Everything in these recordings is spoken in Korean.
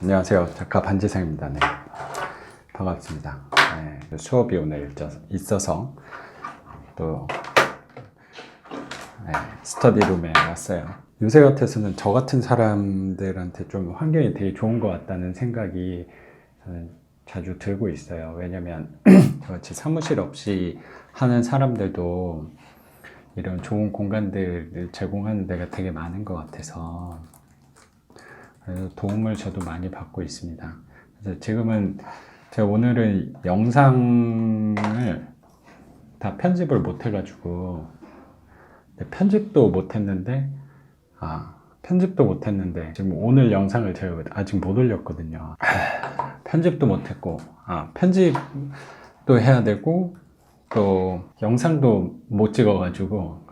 안녕하세요. 작가 반지상입니다. 네. 반갑습니다. 네. 수업이 오늘 있어서 또 스터디룸에 왔어요. 요새 같아서는 저 같은 사람들한테 좀 환경이 되게 좋은 것 같다는 생각이 저는 자주 들고 있어요. 왜냐면 저같이 사무실 없이 하는 사람들도 이런 좋은 공간들을 제공하는 데가 되게 많은 것 같아서 그래서 도움을 저도 많이 받고 있습니다. 그래서 지금은 제가 오늘은 영상을 다 편집을 못 해가지고 편집도 못 했는데 지금 오늘 영상을 제가 아직 못 올렸거든요. 편집도 못 했고 편집도 해야 되고 또 영상도 못 찍어가지고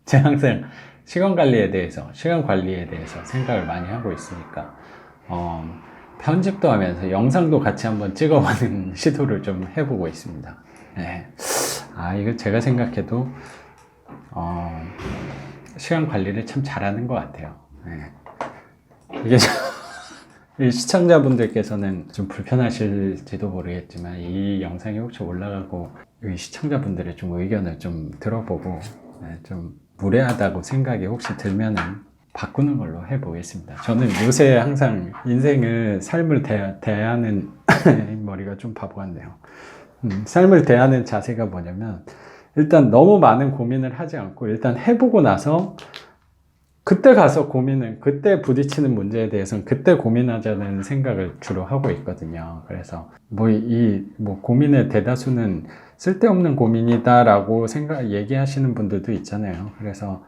제가 항상 시간 관리에 대해서 생각을 많이 하고 있으니까 편집도 하면서 영상도 같이 한번 찍어보는 시도를 좀 해보고 있습니다. 네. 이거 제가 생각해도 시간 관리를 참 잘하는 것 같아요. 네. 이게 이 시청자분들께서는 좀 불편하실지도 모르겠지만 이 영상이 혹시 올라가고 이 시청자분들의 좀 의견을 좀 들어보고 좀 무례하다고 생각이 혹시 들면은 바꾸는 걸로 해보겠습니다. 저는 요새 항상 삶을 대하는 머리가 좀 바보 같네요. 삶을 대하는 자세가 뭐냐면 일단 너무 많은 고민을 하지 않고 일단 해보고 나서 그때 부딪히는 문제에 대해서는 그때 고민하자는 생각을 주로 하고 있거든요. 그래서 고민의 대다수는 쓸데없는 고민이다라고 얘기하시는 분들도 있잖아요. 그래서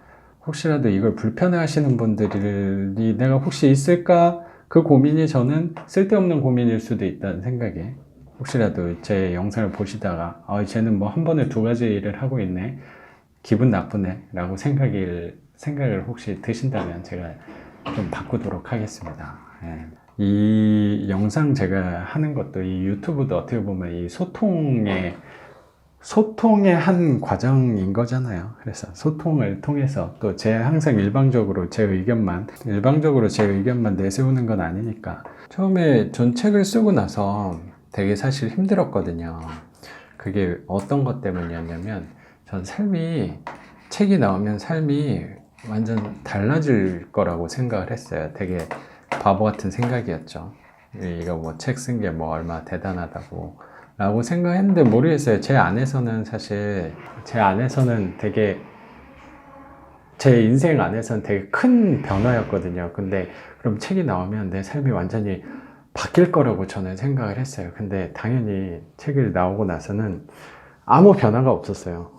혹시라도 이걸 불편해 하시는 분들이 내가 혹시 있을까? 그 고민이 저는 쓸데없는 고민일 수도 있다는 생각에 혹시라도 제 영상을 보시다가 쟤는 뭐 한 번에 두 가지 일을 하고 있네. 기분 나쁘네. 라고 생각을 혹시 드신다면 제가 좀 바꾸도록 하겠습니다. 이 영상 제가 하는 것도 이 유튜브도 어떻게 보면 이 소통의 한 과정인 거잖아요. 그래서 소통을 통해서 또 항상 일방적으로 제 의견만 내세우는 건 아니니까. 처음에 전 책을 쓰고 나서 되게 사실 힘들었거든요. 그게 어떤 것 때문이었냐면 전 책이 나오면 삶이 완전 달라질 거라고 생각을 했어요. 되게 바보 같은 생각이었죠. 이거 뭐 책 쓴 게 얼마 대단하다고 라고 생각했는데 모르겠어요. 제 안에서는 되게 제 인생 안에서는 되게 큰 변화였거든요. 근데 그럼 책이 나오면 내 삶이 완전히 바뀔 거라고 저는 생각을 했어요. 근데 당연히 책이 나오고 나서는 아무 변화가 없었어요.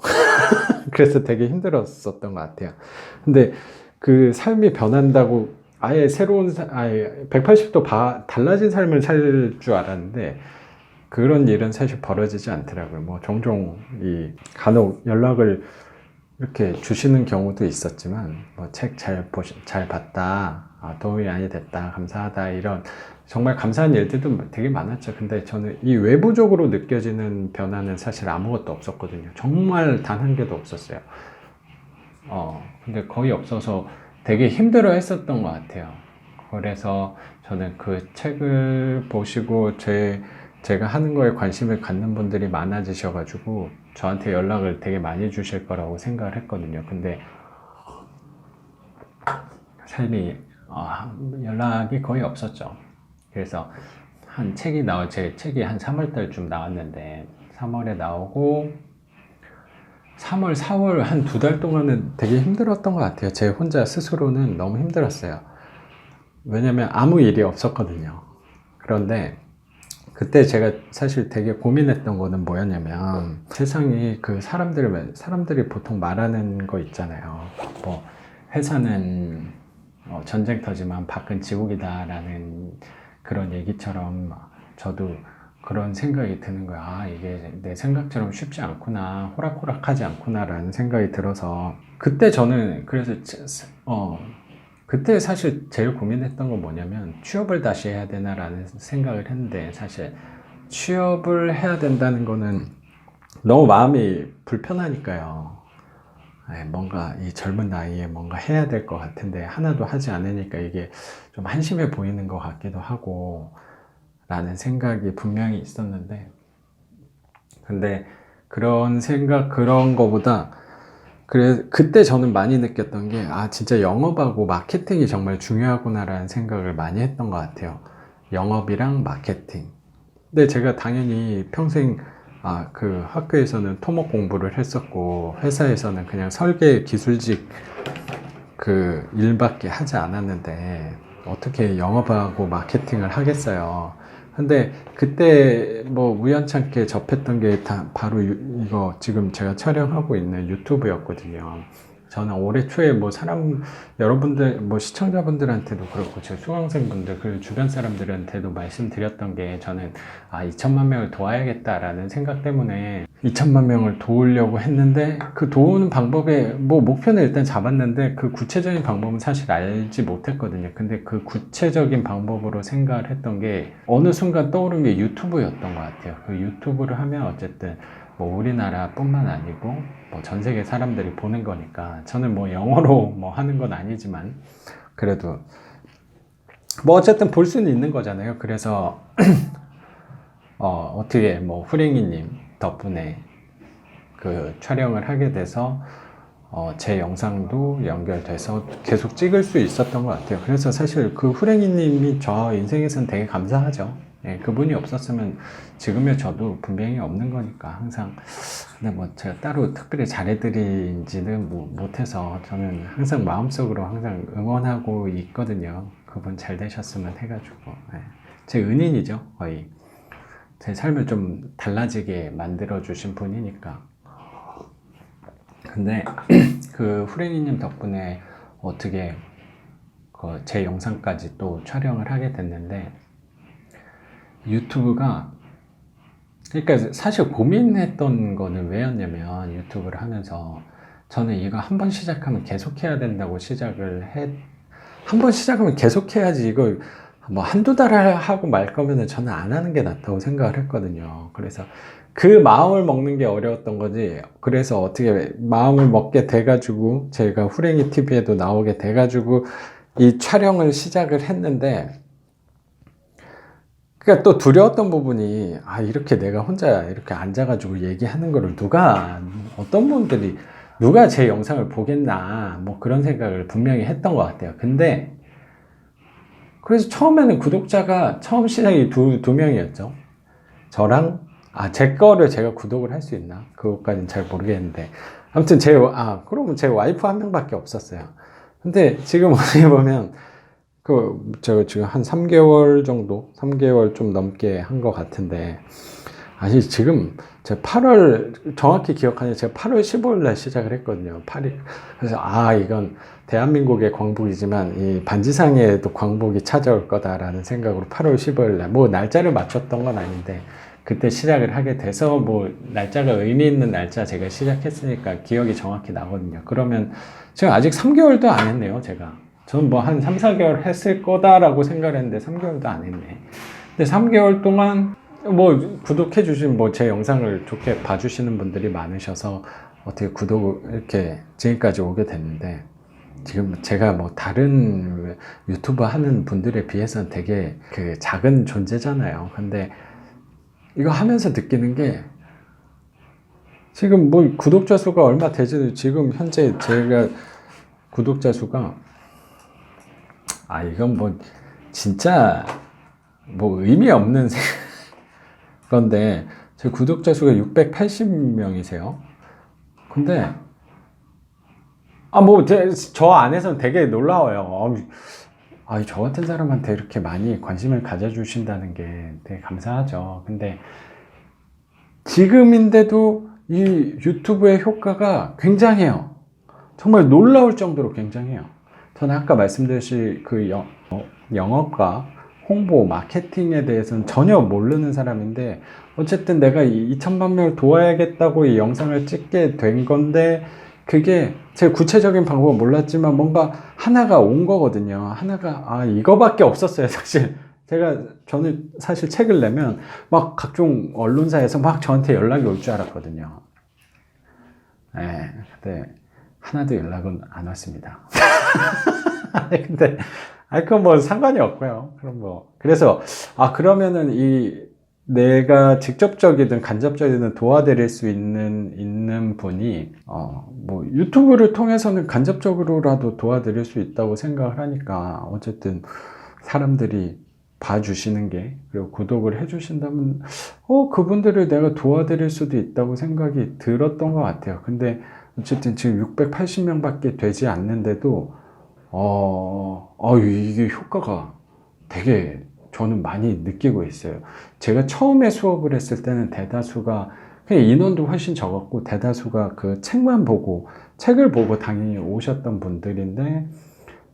그래서 되게 힘들었었던 것 같아요. 근데 그 삶이 변한다고 아예 180도 달라진 삶을 살 줄 알았는데 그런 일은 사실 벌어지지 않더라고요. 종종 간혹 연락을 이렇게 주시는 경우도 있었지만 책 잘 봤다, 도움이 많이 됐다, 감사하다, 이런 정말 감사한 일들도 되게 많았죠. 근데 저는 이 외부적으로 느껴지는 변화는 사실 아무것도 없었거든요. 정말 단 한 개도 없었어요. 근데 거의 없어서 되게 힘들어 했었던 것 같아요. 그래서 저는 그 책을 보시고 제가 하는 거에 관심을 갖는 분들이 많아지셔가지고 저한테 연락을 되게 많이 주실 거라고 생각을 했거든요. 근데 삶이 연락이 거의 없었죠. 그래서 제 책이 한 3월달쯤 나왔는데 3월에 나오고 3월, 4월 한 2달 동안은 되게 힘들었던 것 같아요. 제 혼자 스스로는 너무 힘들었어요. 왜냐면 아무 일이 없었거든요. 그런데 그때 제가 사실 되게 고민했던 거는 뭐였냐면 세상이 사람들이 보통 말하는 거 있잖아요. 회사는 전쟁터지만 밖은 지옥이다 라는 그런 얘기처럼 저도 그런 생각이 드는 거야. 이게 내 생각처럼 쉽지 않구나, 호락호락하지 않구나 라는 생각이 들어서 그때 저는 그때 사실 제일 고민했던 건 뭐냐면 취업을 다시 해야 되나 라는 생각을 했는데 사실 취업을 해야 된다는 거는 너무 마음이 불편하니까요. 뭔가 이 젊은 나이에 뭔가 해야 될 것 같은데 하나도 하지 않으니까 이게 좀 한심해 보이는 것 같기도 하고 라는 생각이 분명히 있었는데, 근데 그런 생각, 그런 거보다 그때 저는 많이 느꼈던 게, 진짜 영업하고 마케팅이 정말 중요하구나라는 생각을 많이 했던 것 같아요. 영업이랑 마케팅. 근데 제가 당연히 평생 그 학교에서는 토목 공부를 했었고 회사에서는 그냥 설계 기술직 그 일밖에 하지 않았는데 어떻게 영업하고 마케팅을 하겠어요. 근데 그때 뭐 우연찮게 접했던 게 바로 이거 지금 제가 촬영하고 있는 유튜브였거든요. 저는 올해 초에 뭐 여러분들, 뭐 시청자분들한테도 그렇고, 제 수강생분들, 그리고 주변 사람들한테도 말씀드렸던 게, 저는 2천만 명을 도와야겠다라는 생각 때문에 2천만 명을 도우려고 했는데, 그 도우는 방법에, 뭐 목표는 일단 잡았는데, 그 구체적인 방법은 사실 알지 못했거든요. 근데 그 구체적인 방법으로 생각을 했던 게, 어느 순간 떠오른 게 유튜브였던 것 같아요. 그 유튜브를 하면 어쨌든, 뭐 우리나라뿐만 아니고 뭐 전 세계 사람들이 보는 거니까, 저는 뭐 영어로 뭐 하는 건 아니지만 그래도 뭐 어쨌든 볼 수는 있는 거잖아요. 그래서 어떻게 뭐 후랭이님 덕분에 그 촬영을 하게 돼서 제 영상도 연결돼서 계속 찍을 수 있었던 것 같아요. 그래서 사실 그 후랭이님이 저 인생에서는 되게 감사하죠. 그분이 없었으면 지금의 저도 분명히 없는 거니까 항상. 근데 뭐 제가 따로 특별히 잘해드리지는 못해서 저는 항상 마음속으로 항상 응원하고 있거든요. 그분 잘 되셨으면 해가지고. 제 은인이죠, 거의. 제 삶을 좀 달라지게 만들어주신 분이니까. 근데 그 후레니님 덕분에 어떻게 제 영상까지 또 촬영을 하게 됐는데, 유튜브가, 그러니까 사실 고민했던 거는 왜였냐면, 유튜브를 하면서 저는 이거 한 번 시작하면 계속 해야 된다고 한 번 시작하면 계속 해야지, 이거 뭐 한두 달 하고 말 거면은 저는 안 하는 게 낫다고 생각을 했거든요. 그래서 그 마음을 먹는 게 어려웠던 거지. 그래서 어떻게 마음을 먹게 돼가지고 제가 후랭이 TV에도 나오게 돼가지고 이 촬영을 시작을 했는데, 그러니까 또 두려웠던 부분이, 이렇게 내가 혼자 이렇게 앉아가지고 얘기하는 거를 어떤 분들이 누가 제 영상을 보겠나, 뭐 그런 생각을 분명히 했던 것 같아요. 근데 그래서 처음에는 구독자가 처음 시작이 두 명이었죠. 저랑, 제 거를 제가 구독을 할 수 있나? 그것까지는 잘 모르겠는데. 아무튼 그러면 제 와이프 한 명밖에 없었어요. 근데 지금 어떻게 보면, 제가 지금 한 3개월 좀 넘게 한 것 같은데, 지금 제가 정확히 기억하는 제가 8월 15일 날 시작을 했거든요. 그래서 이건 대한민국의 광복이지만 이 반지상에도 광복이 찾아올 거다라는 생각으로 8월 15일 날, 뭐 날짜를 맞췄던 건 아닌데 그때 시작을 하게 돼서, 뭐 날짜가 의미 있는 날짜 제가 시작했으니까 기억이 정확히 나거든요. 그러면 지금 아직 3개월도 안 했네요, 제가. 저는 뭐 한 3, 4개월 했을 거다라고 생각을 했는데 3개월도 안 했네. 근데 3개월 동안 뭐 구독해 주신, 뭐 제 영상을 좋게 봐주시는 분들이 많으셔서 어떻게 이렇게 지금까지 오게 됐는데, 지금 제가 뭐 다른 유튜버 하는 분들에 비해서는 되게 그 작은 존재잖아요. 근데 이거 하면서 느끼는 게, 지금 뭐 구독자 수가 얼마 되지, 지금 현재 제가 구독자 수가, 이건 뭐 진짜 뭐 의미 없는 건데, 제 구독자 수가 680명이세요. 근데 저 안에서는 되게 놀라워요. 저 같은 사람한테 이렇게 많이 관심을 가져주신다는 게 되게 감사하죠. 근데 지금인데도 이 유튜브의 효과가 굉장해요. 정말 놀라울 정도로 굉장해요. 저는 아까 말씀드린 그 영업과 홍보, 마케팅에 대해서는 전혀 모르는 사람인데, 어쨌든 내가 2천만 명을 도와야겠다고 이 영상을 찍게 된 건데, 그게 제 구체적인 방법은 몰랐지만 뭔가 하나가 온 거거든요. 하나가, 이거밖에 없었어요, 사실. 저는 사실 책을 내면 막 각종 언론사에서 막 저한테 연락이 올 줄 알았거든요. 근데 하나도 연락은 안 왔습니다. 아니, 근데, 그건 뭐 상관이 없고요. 그럼 뭐. 그래서, 그러면은 내가 직접적이든 간접적이든 도와드릴 수 있는 분이, 뭐, 유튜브를 통해서는 간접적으로라도 도와드릴 수 있다고 생각을 하니까, 어쨌든 사람들이 봐주시는 게, 그리고 구독을 해주신다면, 그분들을 내가 도와드릴 수도 있다고 생각이 들었던 것 같아요. 근데, 어쨌든 지금 680명밖에 되지 않는데도, 이게 효과가 되게 저는 많이 느끼고 있어요. 제가 처음에 수업을 했을 때는 대다수가, 그냥 인원도 훨씬 적었고, 대다수가 그 책을 보고 당연히 오셨던 분들인데,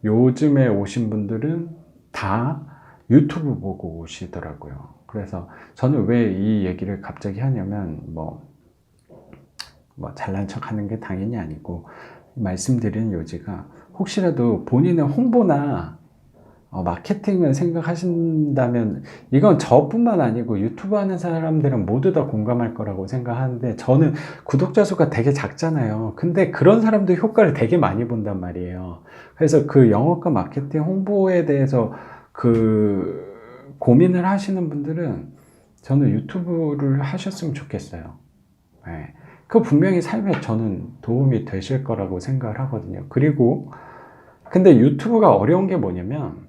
요즘에 오신 분들은 다 유튜브 보고 오시더라고요. 그래서 저는 왜 이 얘기를 갑자기 하냐면, 뭐 잘난 척 하는 게 당연히 아니고, 말씀드린 요지가 혹시라도 본인의 홍보나 마케팅을 생각하신다면, 이건 저뿐만 아니고 유튜브 하는 사람들은 모두 다 공감할 거라고 생각하는데, 저는 구독자 수가 되게 작잖아요. 근데 그런 사람도 효과를 되게 많이 본단 말이에요. 그래서 그 영업과 마케팅 홍보에 대해서 고민을 하시는 분들은 저는 유튜브를 하셨으면 좋겠어요. 네. 그 분명히 삶에 저는 도움이 되실 거라고 생각을 하거든요. 그리고 근데 유튜브가 어려운 게 뭐냐면,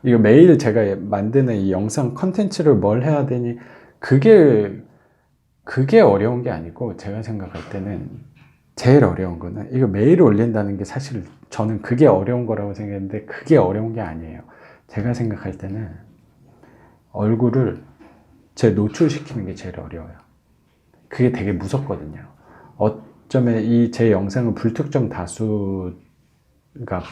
이거 매일 제가 만드는 이 영상 컨텐츠를 뭘 해야 되니, 그게 어려운 게 아니고, 제가 생각할 때는 제일 어려운 거는 이거 매일 올린다는 게, 사실 저는 그게 어려운 거라고 생각했는데 그게 어려운 게 아니에요. 제가 생각할 때는 얼굴을 노출시키는 게 제일 어려워요. 그게 되게 무섭거든요. 어쩌면 제 영상은 불특정 다수가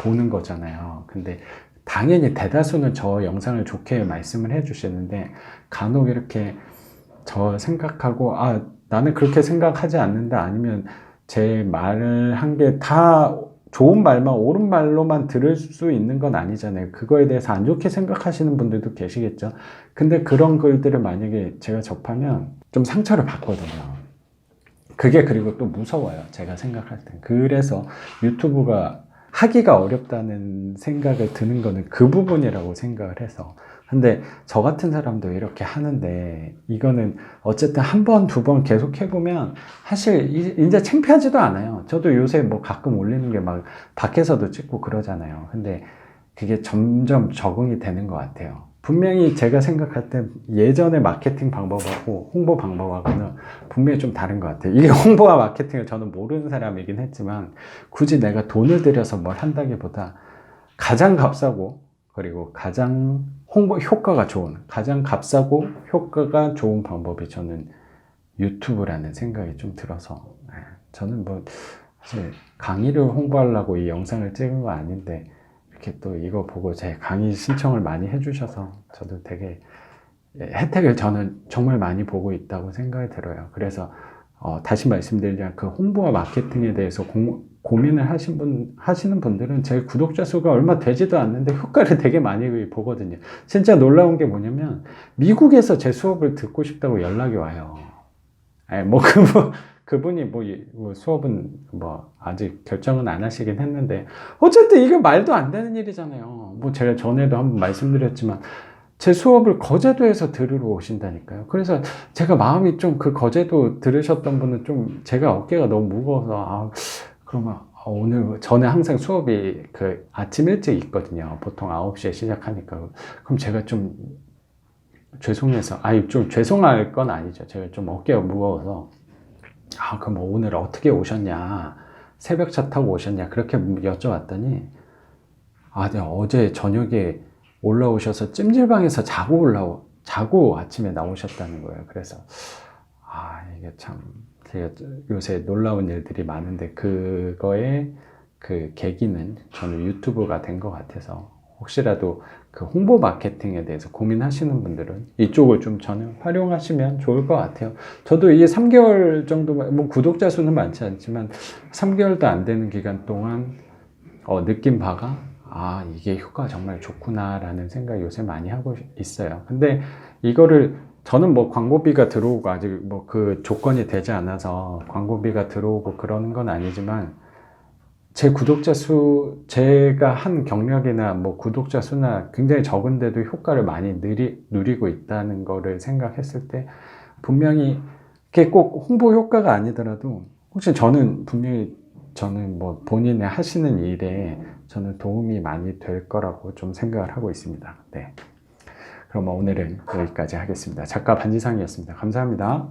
보는 거잖아요. 근데 당연히 대다수는 저 영상을 좋게 말씀을 해주시는데, 간혹 이렇게 저 생각하고, 나는 그렇게 생각하지 않는다, 아니면 제 말을 한 게 다 좋은 말만, 옳은 말로만 들을 수 있는 건 아니잖아요. 그거에 대해서 안 좋게 생각하시는 분들도 계시겠죠. 근데 그런 글들을 만약에 제가 접하면 좀 상처를 받거든요. 그게 그리고 또 무서워요. 제가 생각할 땐. 그래서 유튜브가 하기가 어렵다는 생각을 드는 거는 그 부분이라고 생각을 해서. 근데 저 같은 사람도 이렇게 하는데, 이거는 어쨌든 한 번, 두 번 계속 해보면 사실 이제 창피하지도 않아요. 저도 요새 뭐 가끔 올리는 게 막 밖에서도 찍고 그러잖아요. 근데 그게 점점 적응이 되는 것 같아요. 분명히 제가 생각할 때 예전의 마케팅 방법하고 홍보 방법하고는 분명히 좀 다른 것 같아요. 이게 홍보와 마케팅을 저는 모르는 사람이긴 했지만, 굳이 내가 돈을 들여서 뭘 한다기보다 가장 값싸고, 그리고 가장 홍보 효과가 좋은, 가장 값싸고 효과가 좋은 방법이 저는 유튜브라는 생각이 좀 들어서, 저는 뭐 사실 강의를 홍보하려고 이 영상을 찍은 거 아닌데, 이렇게 또 이거 보고 제 강의 신청을 많이 해주셔서 저도 되게 혜택을 저는 정말 많이 보고 있다고 생각이 들어요. 그래서 다시 말씀드리자면, 그 홍보와 마케팅에 대해서 고민을 하시는 분들은 제 구독자 수가 얼마 되지도 않는데 효과를 되게 많이 보거든요. 진짜 놀라운 게 뭐냐면, 미국에서 제 수업을 듣고 싶다고 연락이 와요. 뭐 그분이 뭐 수업은 뭐 아직 결정은 안 하시긴 했는데, 어쨌든 이게 말도 안 되는 일이잖아요. 뭐 제가 전에도 한번 말씀드렸지만, 제 수업을 거제도에서 들으러 오신다니까요. 그래서 제가 마음이 좀, 그 거제도 들으셨던 분은 좀 제가 어깨가 너무 무거워서, 그러면 오늘, 저는 항상 수업이 그 아침 일찍 있거든요. 보통 9시에 시작하니까. 그럼 제가 좀 죄송해서, 좀 죄송할 건 아니죠. 제가 좀 어깨가 무거워서, 그럼 오늘 어떻게 오셨냐, 새벽차 타고 오셨냐, 그렇게 여쭤봤더니, 네, 어제 저녁에 올라오셔서 찜질방에서 자고 아침에 나오셨다는 거예요. 그래서 이게 참 제가 요새 놀라운 일들이 많은데, 그거의 그 계기는 저는 유튜브가 된 것 같아서, 혹시라도 그 홍보 마케팅에 대해서 고민하시는 분들은 이쪽을 좀 저는 활용하시면 좋을 것 같아요. 저도 이게 3개월 정도, 뭐 구독자 수는 많지 않지만 3개월도 안 되는 기간 동안 느낀 바가, 이게 효과가 정말 좋구나라는 생각 요새 많이 하고 있어요. 근데 이거를 저는 뭐 광고비가 들어오고, 아직 뭐 그 조건이 되지 않아서 광고비가 들어오고 그러는 건 아니지만, 제 구독자 수, 제가 한 경력이나 뭐 구독자 수나 굉장히 적은데도 효과를 많이 누리고 있다는 거를 생각했을 때 분명히 그게 꼭 홍보 효과가 아니더라도 혹시 저는 뭐 본인이 하시는 일에 저는 도움이 많이 될 거라고 좀 생각을 하고 있습니다. 네. 그럼 오늘은 여기까지 하겠습니다. 작가 반지상이었습니다. 감사합니다.